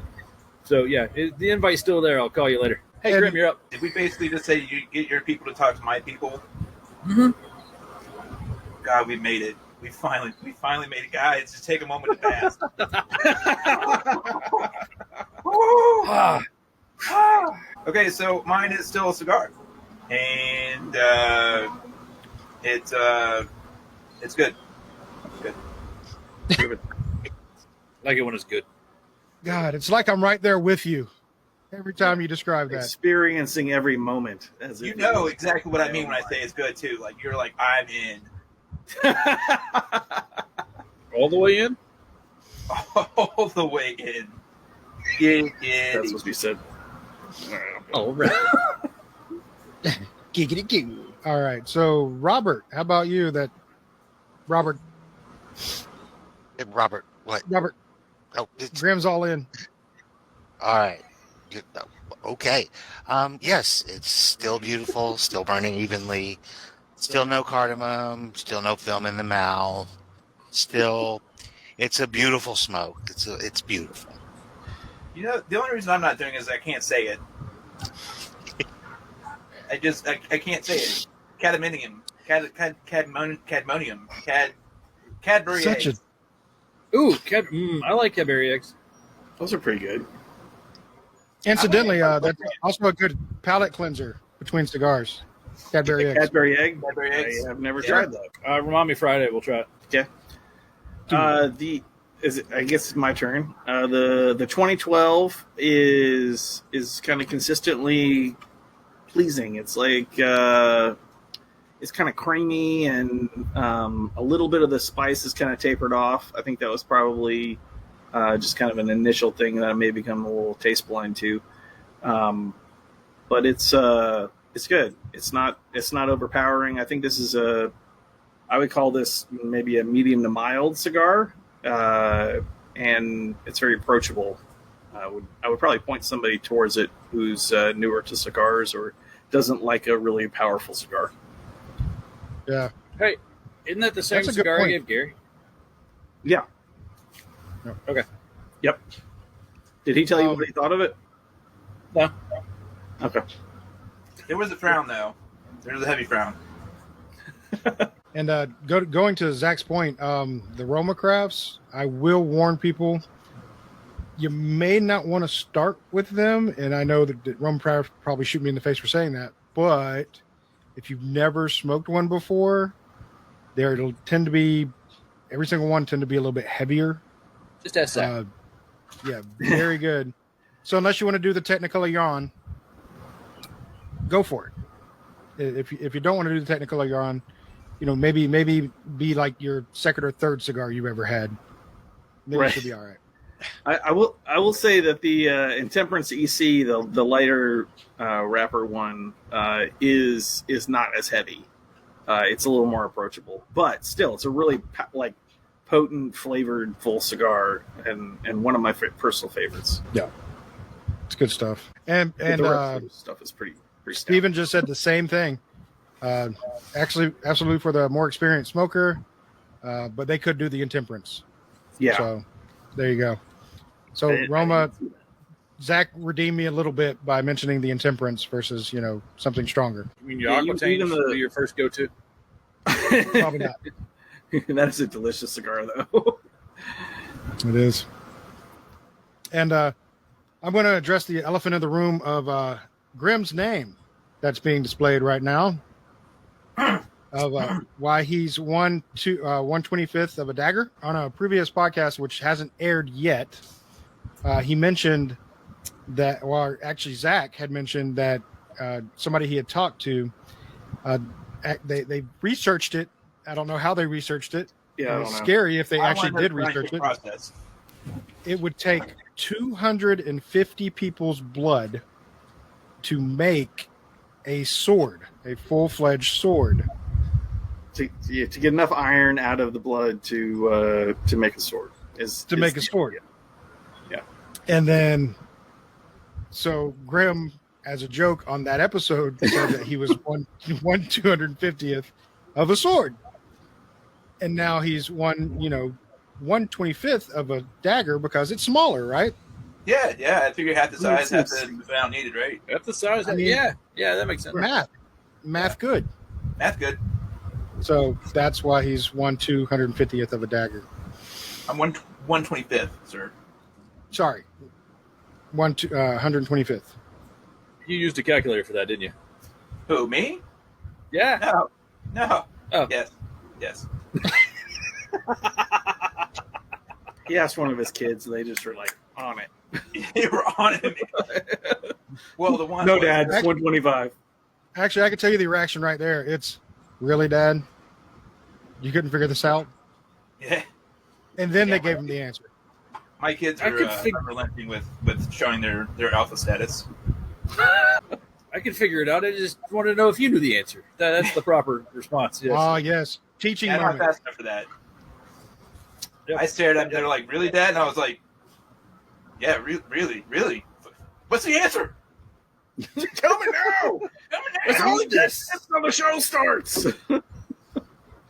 So yeah, the invite's still there. I'll call you later. Hey, And- Grim, you're up. Did we basically just say you get your people to talk to my people? Mhm. God, we made it. We finally made it, guys. Just take a moment to pass. Woo! Ah, Okay, so mine is still a cigar, and it's good. Good. like it when it's good. God, it's like I'm right there with you every time you describe that. Experiencing every moment. As You if know it was- exactly what I mean when I say it's good too. Like you're like, I'm in. All the way in. All the way in. Get That's in. what we said. All right. Giggity gig. All right. So, Robert, how about you? Robert, Robert, what? Oh, it's Graham's all in. all right. Okay. Yes, it's still beautiful, still burning evenly, still no cardamom, still no film in the mouth. Still, it's a beautiful smoke. It's beautiful. You know, the only reason I'm not doing it is I can't say it. I can't say it. Cadmium. Cadbury Such a eggs. Ooh, I like Cadbury eggs. Those are pretty good. Incidentally, that's also a good palate cleanser between cigars. Cadbury eggs. Cadbury egg. Cadbury eggs. I've never Yeah. tried that. Remind me Friday. We'll try it. I guess it's my turn. The 2012 is kind of consistently pleasing. It's like it's kind of creamy and a little bit of the spice is kind of tapered off. I think that was probably just kind of an initial thing that I may become a little taste blind to. But it's good. It's not overpowering. I think this is I would call this maybe a medium to mild cigar, and it's very approachable. I would probably point somebody towards it who's newer to cigars or doesn't like a really powerful cigar. Yeah. Hey, isn't that the same That's a good cigar I point. gave Gary? Yeah. Okay. Yep. Did he tell you what he thought of it? No. Okay. There was a frown though. There's a heavy frown. And going to Zach's point, the Roma crafts, I will warn people, you may not want to start with them. And I know that Roma craft probably shoot me in the face for saying that, but if you've never smoked one before, it'll tend to be, every single one tend to be a little bit heavier. Just ask Zach. Yeah, very good. So unless you want to do the Technicolor Yawn, go for it. If you don't want to do the Technicolor Yawn, maybe be like your second or third cigar you've ever had. Then Right. it should be all right. I will say that the Intemperance EC, the lighter wrapper one, is not as heavy. It's a little more approachable, but still, it's a really potent, flavored, full cigar, and one of my personal favorites. It's good stuff. And The rest of the stuff is pretty stout. Steven just said the same thing. Actually, absolutely for the more experienced smoker, but they could do the Intemperance. Yeah. So there you go. So I Roma, didn't see that. Zach redeemed me a little bit by mentioning the Intemperance versus something stronger. You mean your Yeah, Aquitaine even should the- be your first go-to? Probably not. That is a delicious cigar, though. It is. And I'm going to address the elephant in the room of Grimm's name that's being displayed right now. Of why he's 1/25th of a dagger. On a previous podcast, which hasn't aired yet, he mentioned that, well, actually Zach had mentioned that somebody he had talked to, they researched it. I don't know how they researched it. Yeah, I It's don't know. scary if they I actually wanted did to research it. process. It would take 250 people's blood to make a sword, a full-fledged sword. To get enough iron out of the blood to make a sword To make a sword. Yeah. And then, so Grimm as a joke on that episode, said that he was one 250th of a sword, and now he's 125th of a dagger because it's smaller, right? Yeah. I figure half the size, half the amount needed, right? That's the size. I mean, yeah, that makes sense. Math good. Math good. So that's why he's 1/250th of a dagger. I'm 125th, sir. Sorry, 125th. You used a calculator for that, didn't you? Who, me? Yeah. No. Oh. Yes. He asked one of his kids, and they just were like on it. You were on it. Well, the one. No, was- Dad, it's 125. Actually, I can tell you the reaction right there. It's really, Dad. You couldn't figure this out, Yeah. and then Yeah, they gave him the answer. My kids I are could fig- unrelenting with showing their alpha status. I can figure it out. I just wanted to know if you knew the answer. That's the proper response. Yes. Ah, yes, teaching I'm not moment. fast enough for that. Yep. I stared at them. They're like, "Really, Dad?" And I was like, "Yeah, really. What's the answer? Tell me now. What's all of this? That's how the show starts.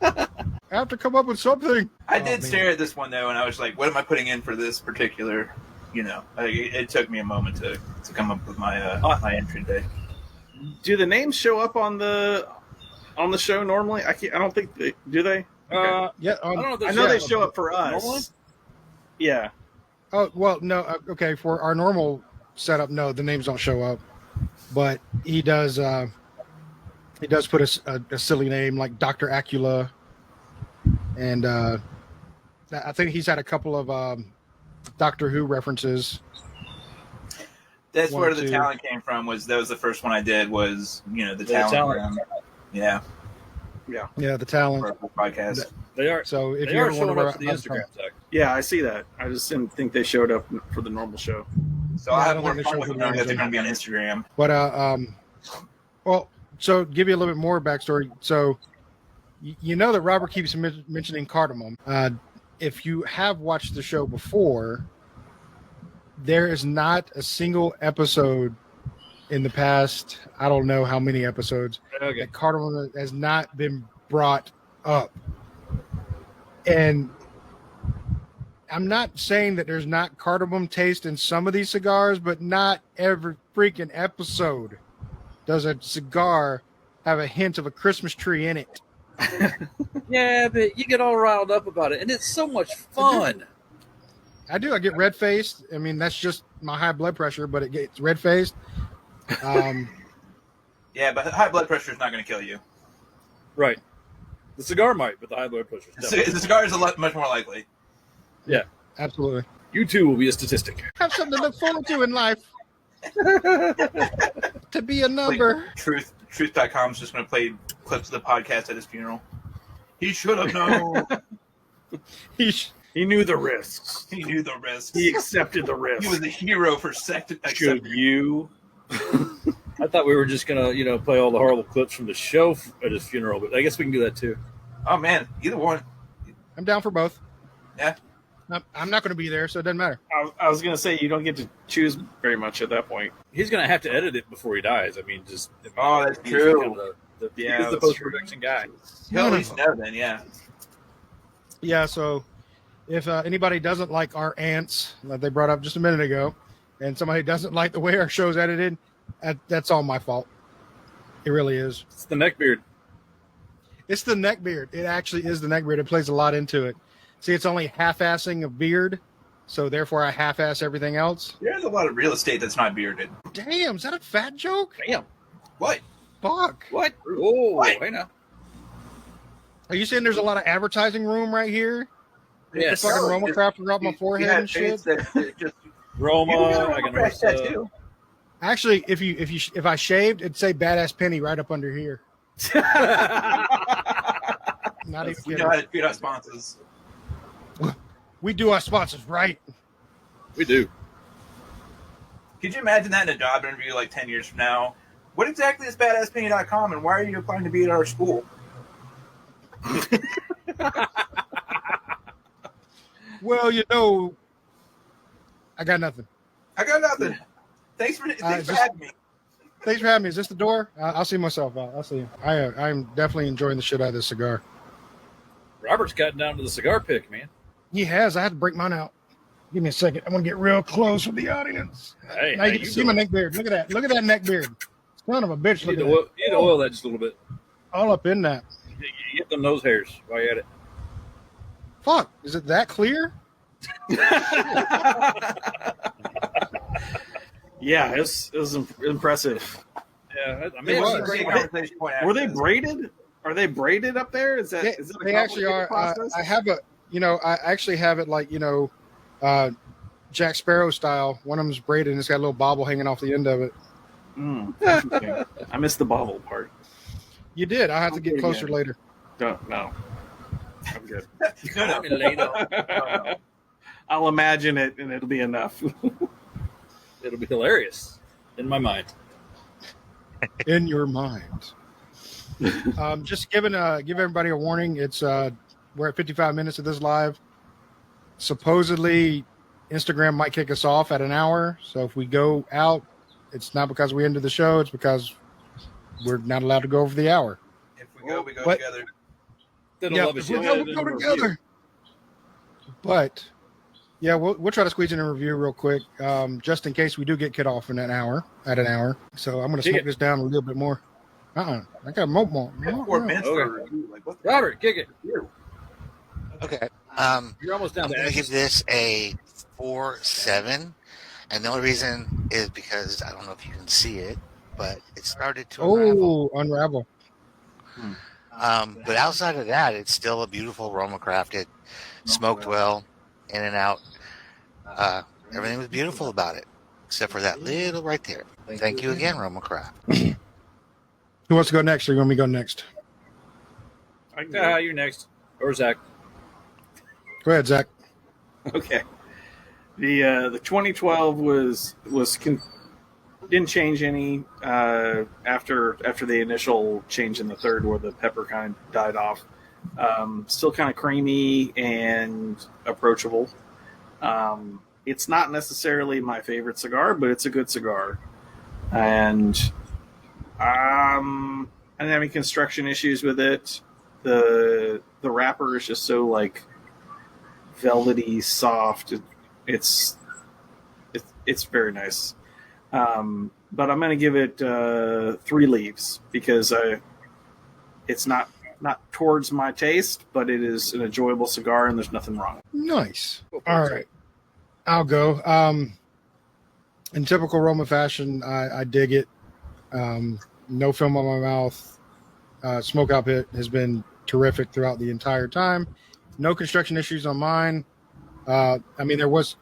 I have to come up with something. I Oh, did man. stare at this one though, and I was like, "What am I putting in for this particular?" It took me a moment to come up with my my entry day. Do the names show up on the show normally? I don't think they do. They? Yeah. I don't know. If I there's know they yeah. show up for us. Normally? Yeah. Oh well, no. Okay, for our normal setup, no, the names don't show up. But he does. He does put a silly name like Dr. Acula, and I think he's had a couple of Doctor Who references. That's One where or the two. talent came from. That was the first one I did. Was the Yeah, talent? Yeah, Yeah, the talent. for a podcast. They are. So if They you are ever want showing to up for the Instagram tag. Yeah, I see that. I just didn't think they showed up for the normal show. So No, I I have don't more think they fun show with for them the if they're Instagram. going to be on Instagram. But well, so give you a little bit more backstory. So you know that Robert keeps mentioning cardamom. If you have watched the show before, there is not a single episode in the past, I don't know how many episodes, Okay. that cardamom has not been brought up. And I'm not saying that there's not cardamom taste in some of these cigars, but not every freaking episode does a cigar have a hint of a Christmas tree in it. Yeah, but you get all riled up about it, and it's so much fun. I do. I get red faced. I mean, that's just my high blood pressure, but it gets red faced. Yeah, but high blood pressure is not going to kill you. Right. The cigar might, but the high blood pressure. The cigar is much more likely. Absolutely. You too will be a statistic. Have something to look forward to in life. To be a number. Truth.com is just going to play clips of the podcast at his funeral. He should have known. He knew the risks. He knew the risks. He accepted the risks. He was a hero for Should accepting. you? I thought we were just gonna, play all the horrible clips from the show at his funeral, but I guess we can do that too. Oh man, either one. I'm down for both. Yeah. I'm not going to be there, so it doesn't matter. I was going to say you don't get to choose very much at that point. He's gonna have to edit it before he dies. I mean, Oh, that's he's true. kind of he's the that's post-production guy. He'll at least know then, yeah. Yeah, so if anybody doesn't like our ants that they brought up just a minute ago, and somebody doesn't like the way our show's edited, that's all my fault. It really is. It's the neckbeard. It's the neck beard. It actually is the neck beard. It plays a lot into it. See, it's only half-assing a beard, so therefore I half-ass everything else. There's a lot of real estate that's not bearded. Damn, is that a fat joke? Damn. What? Fuck. What? Oh, What? hey now. Are you saying there's a lot of advertising room right here? Yes. The fucking No, Roma it's- craft around my forehead You have and shit. shades that just Roma. You can get a I can craft notice, tattoo. Actually, if I shaved, it'd say Badass Penny right up under here. Not even We kidding. know how to treat our sponsors. We do our sponsors right. we do. Could you imagine that in a job interview like 10 years from now? What exactly is badasspenny.com and why are you applying to be at our school? Well, I got nothing. I got nothing. Thanks for just- having me. Thanks for having me. Is this the door? I'll see myself out. I'll see you. I'm definitely enjoying the shit out of this cigar. Robert's gotten down to the cigar pick, man. He has. I had to break mine out. Give me a second. I'm going to get real close with the audience. Hey, now you can see my neck beard. Look at that. Look at that neck beard. Son of a bitch. You Look need, at to oil, that. you need to oil that just a little bit. All up in that. You get them nose hairs while you're at it. Fuck. Is it that clear? Yeah, it was impressive. Yeah, I mean, It was. it's Great great. conversation point after Were they this. braided? Are they braided up there? Is that They, is it a they actually are. complicated process? I have I actually have it like, Jack Sparrow style. One of them's braided and it's got a little bobble hanging off the end of it. Interesting. I missed the bobble part. You did. I have to I'll get do it closer again. later. No. I'm good. No. I mean, later. I'll imagine it and it'll be enough. It'll be hilarious in my mind. In your mind. Just give everybody a warning. It's we're at 55 minutes of this live. Supposedly, Instagram might kick us off at an hour. So if we go out, it's not because we ended the show. It's because we're not allowed to go over the hour. If we go, we go But- together. They don't Yeah, love us we'll yet. go together. But yeah, we'll try to squeeze in a review real quick, just in case we do get cut off in an hour. So I'm going to Kick smoke it. this down a little bit more. I got more. We have 4 minutes Okay. for a review. Like, what the Robert, kick it. Okay. You're almost down I'm to going to give ashes. this a 4.7, and the only reason is because I don't know if you can see it, but it started to unravel. Oh, unravel. But outside of that, it's still a beautiful aroma crafted, smoked well, in and out. Everything was beautiful about it, except for that little right there. Thank you again, Roma Craft. Who wants to go next, or you want me to go next? You're next. Or Zach. Go ahead, Zach. Okay. The 2012 didn't change any after the initial change in the third, where the pepper kind of died off. Still kind of creamy and approachable. It's not necessarily my favorite cigar, but it's a good cigar. And I didn't have any construction issues with it. The wrapper is just so like velvety, soft. It's very nice. But I'm going to give it 3 leaves because it's not towards my taste, but it is an enjoyable cigar and there's nothing wrong. Nice. All right. I'll go. In typical Roma fashion, I dig it. No film on my mouth. Smoke output has been terrific throughout the entire time. No construction issues on mine. I mean, there was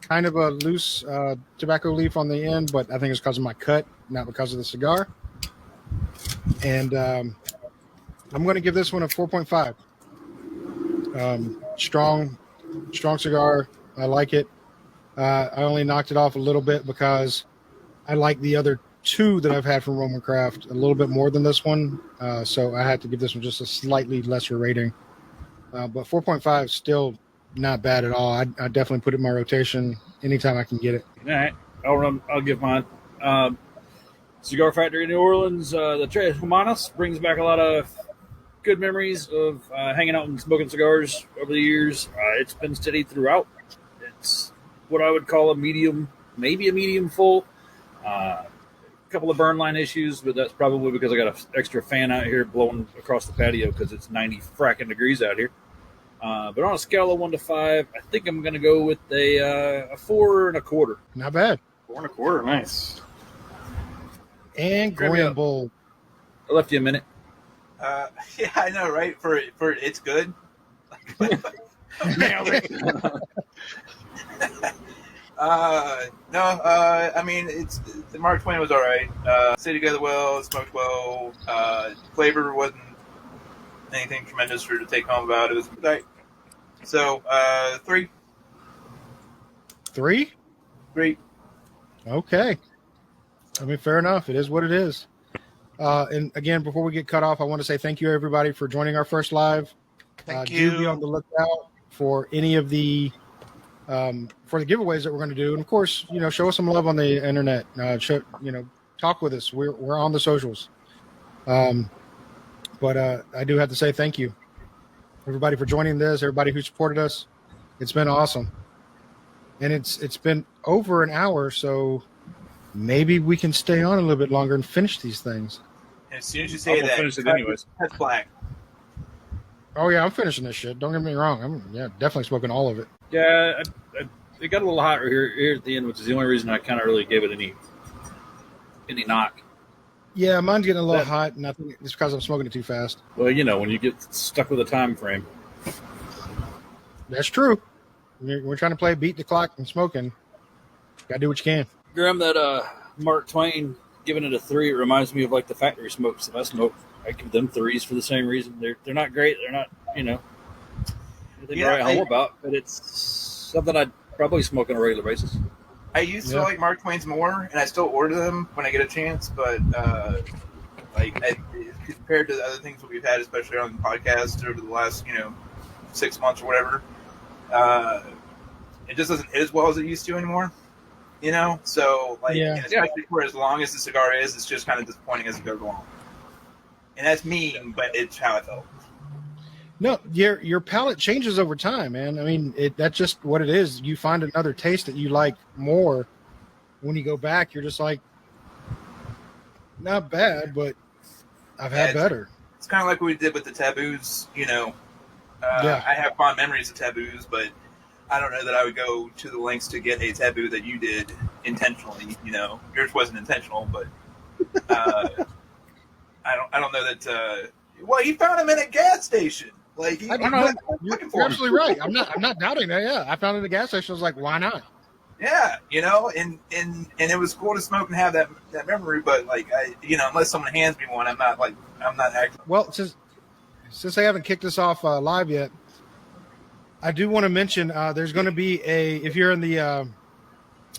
kind of a loose tobacco leaf on the end, but I think it's because of my cut, not because of the cigar. And I'm going to give this one a 4.5. Strong cigar. I like it. I only knocked it off a little bit because I like the other 2 that I've had from Roman Craft a little bit more than this one. So I had to give this one just a slightly lesser rating. But 4.5 is still not bad at all. I definitely put it in my rotation anytime I can get it. All right. I'll give mine. Cigar Factory in New Orleans, the Tres Humanos brings back a lot of good memories of hanging out and smoking cigars over the years. It's been steady throughout. It's what I would call a medium, maybe a medium full. A couple of burn line issues, but that's probably because I got an extra fan out here blowing across the patio because it's 90 fracking degrees out here. But on a scale of 1 to 5, I think I'm going to go with a 4 1/4. Not bad. 4 1/4, nice. And Grab me Grand up. Bowl. I left you a minute. Yeah, I know, right? For it's good. Nailed it. I mean, the Mark Twain was all right. Stayed together well, smoked well. Flavor wasn't anything tremendous for to take home about. It was right. So 3. 3? 3. Okay. I mean, fair enough. It is what it is. And again, before we get cut off, I want to say thank you, everybody, for joining our first live. Thank Do be you. on the lookout for any of the for the giveaways that we're going to do, and of course, show us some love on the internet. Tell talk with us. We're on the socials. But I do have to say thank you, everybody, for joining this. Everybody who supported us, it's been awesome, and it's been over an hour, so maybe we can stay on a little bit longer and finish these things. And as soon as you say I'll that, finish it anyways. That's black. Oh yeah, I'm finishing this shit. Don't get me wrong. I'm definitely smoking all of it. Yeah, it got a little hot here at the end, which is the only reason I kind of really gave it any knock. Yeah, mine's getting a little hot, and I think it's because I'm smoking it too fast. Well, you know, when you get stuck with a time frame. That's true. We're trying to play beat the clock and smoking. Gotta do what you can. Graham, that Mark Twain giving it a 3, it reminds me of like the factory smokes that I smoke. I give them 3s for the same reason. They're not great. They're not, anything to write home about, but it's something I'd probably smoke on a regular basis. I used to like Mark Twain's more, and I still order them when I get a chance. But compared to the other things that we've had, especially on the podcast over the last 6 months or whatever, it just doesn't hit as well as it used to anymore. So and especially for as long as the cigar is, it's just kind of disappointing as it goes along. And that's mean, but it's how I felt. No, your palate changes over time, man. I mean, that's just what it is. You find another taste that you like more. When you go back, you're just like, not bad, but I've had better. It's kind of like what we did with the taboos. I have fond memories of taboos, but I don't know that I would go to the lengths to get a taboo that you did intentionally. Yours wasn't intentional, but I don't know that. Well, he found him in a gas station. I don't know. You're absolutely right. I'm not doubting that. Yeah, I found it at a gas station. I was like, why not? Yeah, and it was cool to smoke and have that memory. But unless someone hands me one, I'm not acting. Well, since I haven't kicked this off live yet, I do want to mention there's going to be if you're in the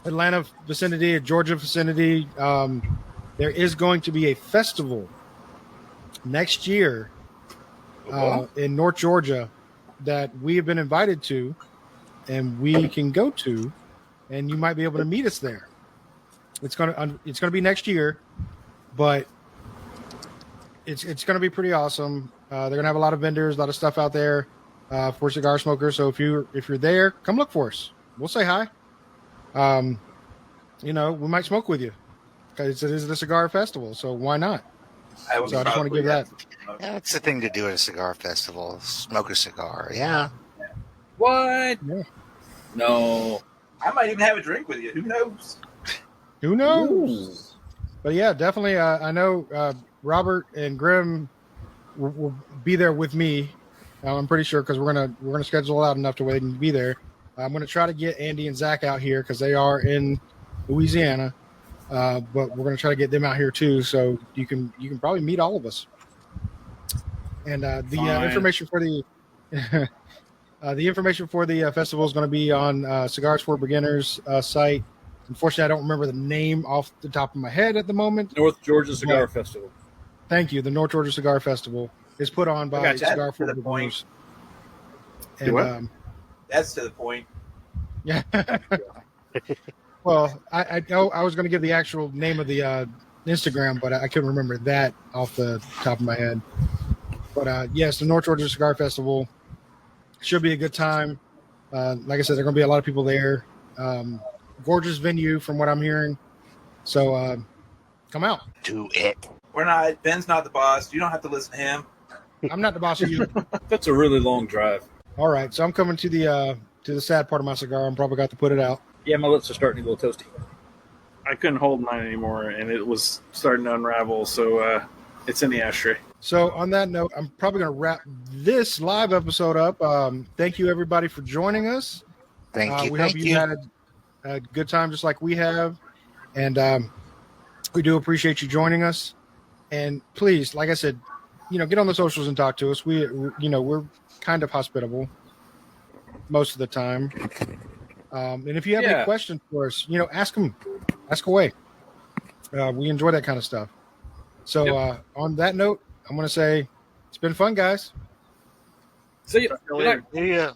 Atlanta vicinity, Georgia vicinity, there is going to be a festival next year in North Georgia that we have been invited to, and we can go to, and you might be able to meet us there. It's gonna be next year, but it's gonna be pretty awesome. They're gonna have a lot of vendors, a lot of stuff out there for cigar smokers. So if you're there, come look for us. We'll say hi. We might smoke with you because it is the cigar festival. So why not? I just want to give that. Yeah, it's the thing to do at a cigar festival. Smoke a cigar. Yeah. What? Yeah. No. I might even have a drink with you. Who knows? Who knows? But yeah, definitely. I know Robert and Grim will be there with me. I'm pretty sure because we're gonna schedule it out enough to where they can be there. I'm gonna try to get Andy and Zach out here because they are in Louisiana. But we're going to try to get them out here too, so you can probably meet all of us. And the information for the festival is going to be on Cigars for Beginners site. Unfortunately, I don't remember the name off the top of my head at the moment. North Georgia Cigar Festival. Thank you. The North Georgia Cigar Festival is put on by Cigar for Beginners. And that's to the point. Yeah. Well, I know I was going to give the actual name of the Instagram, but I couldn't remember that off the top of my head. But yes, the North Georgia Cigar Festival should be a good time. Like I said, there are going to be a lot of people there. Gorgeous venue from what I'm hearing. So come out. Do it. We're not. Ben's not the boss. You don't have to listen to him. I'm not the boss of you. That's a really long drive. All right, so I'm coming to the sad part of my cigar. I'm probably got to put it out. Yeah, my lips are starting to get a little toasty. I couldn't hold mine anymore, and it was starting to unravel, so it's in the ashtray. So on that note, I'm probably going to wrap this live episode up. Thank you, everybody, for joining us. Thank you. We hope you had a good time just like we have, and we do appreciate you joining us. And please, like I said, get on the socials and talk to us. We're kind of hospitable most of the time. And if you have any questions for us, ask them. Ask away. We enjoy that kind of stuff. So on that note, I'm going to say it's been fun, guys. See you. Yeah.